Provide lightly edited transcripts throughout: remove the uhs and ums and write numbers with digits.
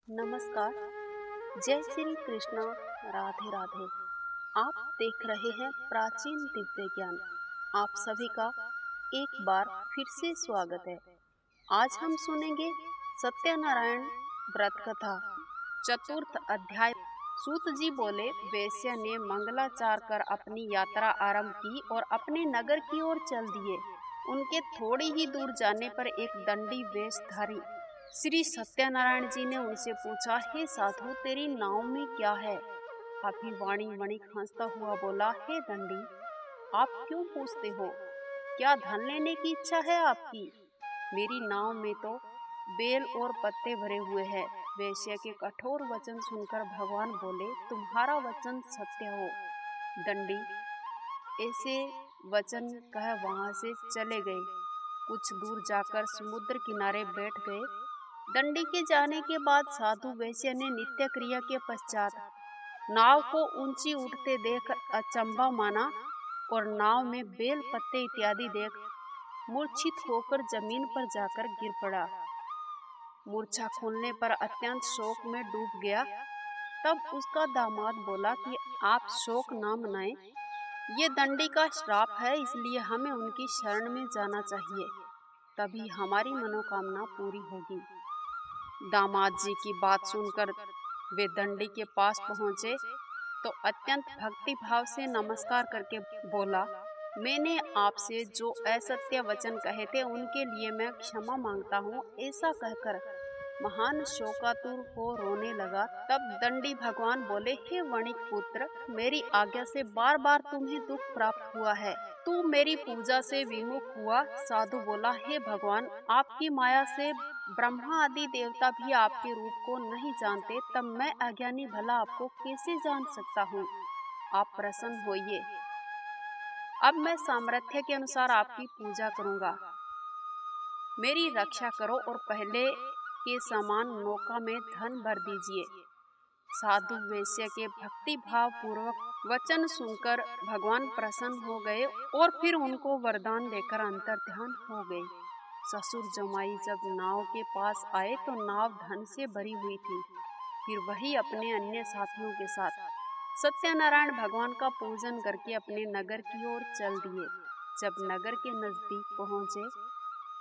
नमस्कार। जय श्री कृष्णा। राधे राधे। आप देख रहे हैं प्राचीन दिव्य ज्ञान। आप सभी का एक बार फिर से स्वागत है। आज हम सुनेंगे सत्यनारायण व्रत कथा, चतुर्थ अध्याय। सूत जी बोले, वैश्य ने मंगलाचार कर अपनी यात्रा आरंभ की और अपने नगर की ओर चल दिए। उनके थोड़ी ही दूर जाने पर एक दंडी वेशधारी श्री सत्यनारायण जी ने उनसे पूछा, हे साधु, तेरी नाव में क्या है? अभिवाणी वणिक हंसता हुआ बोला, हे दंडी, आप क्यों पूछते हो? क्या धन लेने की इच्छा है आपकी? मेरी नाव में तो बेल और पत्ते भरे हुए हैं। वैश्य के कठोर वचन सुनकर भगवान बोले, तुम्हारा वचन सत्य हो। दंडी ऐसे वचन कह वहां से चले गए। कुछ दूर जाकर समुद्र किनारे बैठ गए। दंडी के जाने के बाद साधु वैश्य ने नित्य क्रिया के पश्चात नाव को ऊंची उठते देख अचंभा माना और नाव में बेल पत्ते इत्यादि देख मूर्छित होकर जमीन पर जाकर गिर पड़ा। मूर्छा खुलने पर अत्यंत शोक में डूब गया। तब उसका दामाद बोला कि आप शोक ना मनाएं, ये दंडी का श्राप है, इसलिए हमें उनकी शरण में जाना चाहिए, तभी हमारी मनोकामना पूरी होगी। दामाद जी की बात सुनकर वे दंडी के पास पहुंचे तो अत्यंत भक्ति भाव से नमस्कार करके बोला, मैंने आपसे जो असत्य वचन कहे थे उनके लिए मैं क्षमा मांगता हूँ। ऐसा कहकर महान शोकातुर हो रोने लगा। तब दंडी भगवान बोले, हे वणिक पुत्र, मेरी आज्ञा से बार बार तुम्हें दुख प्राप्त हुआ है, तू मेरी पूजा से विमुख हुआ। साधु बोला, हे भगवान, आपकी माया से ब्रह्मा आदि देवता भी आपके रूप को नहीं जानते, तब मैं अज्ञानी भला आपको कैसे जान सकता हूँ? आप प्रसन्न होइए, अब मैं सामर्थ्य के अनुसार आपकी पूजा करूँगा। मेरी रक्षा करो और पहले के समान नौका में धन भर दीजिए। साधु वैश्य के भक्ति भाव पूर्वक वचन सुनकर भगवान प्रसन्न हो गए और फिर उनको वरदान देकर अंतर्ध्यान हो गए। ससुर जमाई जब नाव के पास आए तो नाव धन से भरी हुई थी। फिर वही अपने अन्य साथियों के साथ सत्यनारायण भगवान का पूजन करके अपने नगर की ओर चल दिए। जब नगर के नजदीक पहुंचे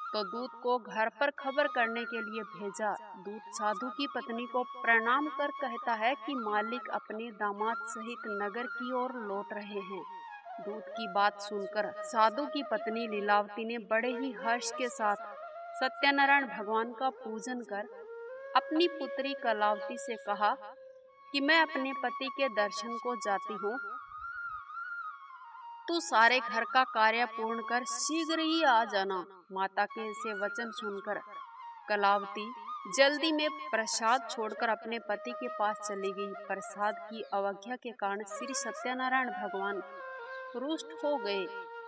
तो दूत को घर पर खबर करने के लिए भेजा। दूत साधु की पत्नी को प्रणाम कर कहता है कि मालिक अपने दामाद सहित नगर की ओर लौट रहे हैं। दूत की बात सुनकर साधु की पत्नी लीलावती ने बड़े ही हर्ष के साथ सत्यनारायण भगवान का पूजन कर अपनी पुत्री कलावती से कहा कि मैं अपने पति के दर्शन को जाती हूँ, तू सारे घर का कार्य पूर्ण कर शीघ्र ही आ जाना। माता के ऐसे वचन सुनकर कलावती जल्दी में प्रसाद छोड़कर अपने पति के पास चली गई। प्रसाद की अवज्ञा के कारण श्री सत्यनारायण भगवान रुष्ट हो गए।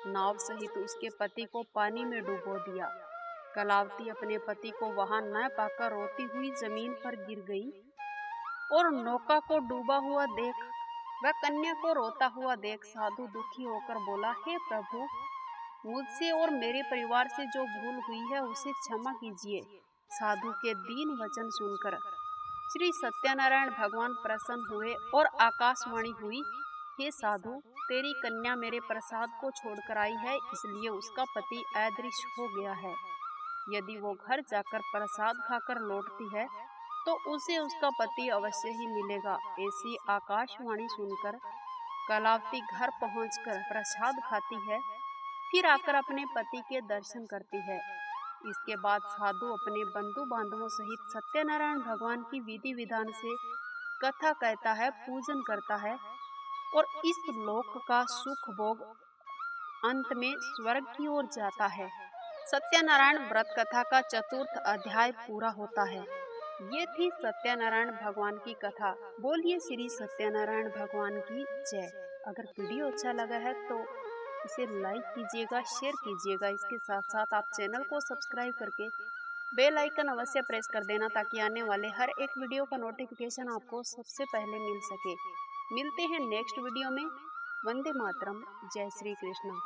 नाव सहित उसके पति को पानी में डुबो दिया। कलावती अपने पति को वहां न पाकर रोती हुई जमीन पर गिर गई और नौका को डूबा हुआ देख वह कन्या को रोता हुआ देख साधु दुखी होकर बोला, हे प्रभु, मुझसे और मेरे परिवार से जो भूल हुई है उसे क्षमा कीजिए। साधु के दीन वचन सुनकर श्री सत्यनारायण भगवान प्रसन्न हुए और आकाशवाणी हुई, हे साधु, तेरी कन्या मेरे प्रसाद को छोड़कर आई है, इसलिए उसका पति अदृश्य हो गया है। यदि वो घर जाकर प्रसाद खाकर लौटती है तो उसे उसका पति अवश्य ही मिलेगा। ऐसी आकाशवाणी सुनकर कलावती घर पहुंचकर प्रसाद खाती है, फिर आकर अपने पति के दर्शन करती है। इसके बाद साधु अपने बंधु बांधवों सहित सत्यनारायण भगवान की विधि विधान से कथा कहता है, पूजन करता है और इस लोक का सुख भोग अंत में स्वर्ग की ओर जाता है। सत्यनारायण व्रत कथा का चतुर्थ अध्याय पूरा होता है। ये थी सत्यनारायण भगवान की कथा। बोलिए श्री सत्यनारायण भगवान की जय। अगर वीडियो अच्छा लगा है तो इसे लाइक कीजिएगा, शेयर कीजिएगा। इसके साथ साथ आप चैनल को सब्सक्राइब करके बेल आइकन अवश्य प्रेस कर देना, ताकि आने वाले हर एक वीडियो का नोटिफिकेशन आपको सबसे पहले मिल सके। मिलते हैं नेक्स्ट वीडियो में। वंदे मातरम। जय श्री कृष्ण।